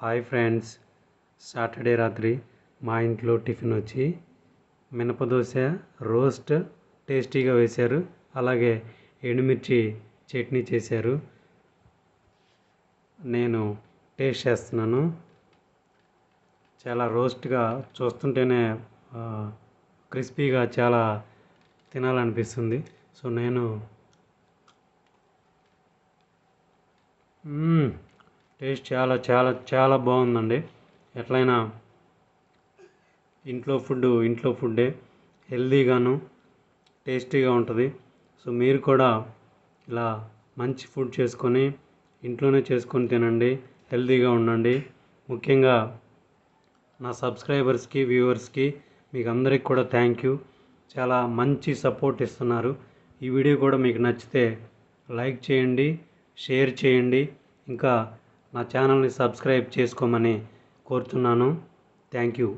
Hi friends, Saturday రాత్రి మా ఇంట్లో టిఫిన్ వచ్చి మినపదోశ రోస్ట్ టేస్టీగా వేశారు. అలాగే ఎండుమిర్చి చట్నీ చేశారు. నేను టేస్ట్ చేస్తున్నాను. చాలా రోస్ట్గా చూస్తుంటేనే క్రిస్పీగా చాలా తినాలనిపిస్తుంది. సో నేను టేస్ట్ చాలా చాలా చాలా బాగుందండి. ఎట్లయినా ఇంట్లో ఫుడ్డే హెల్తీగాను టేస్టీగా ఉంటుంది. సో మీరు కూడా ఇలా మంచి ఫుడ్ చేసుకొని ఇంట్లోనే చేసుకొని తినండి, హెల్తీగా ఉండండి. ముఖ్యంగా నా సబ్స్క్రైబర్స్కి, వ్యూవర్స్కి మీకు అందరికి కూడా థ్యాంక్ యూ. చాలా మంచి సపోర్ట్ ఇస్తున్నారు. ఈ వీడియో కూడా మీకు నచ్చితే లైక్ చేయండి, షేర్ చేయండి. ఇంకా నా ఛానల్ని సబ్స్క్రైబ్ చేసుకోమని కోరుతున్నాను. Thank you.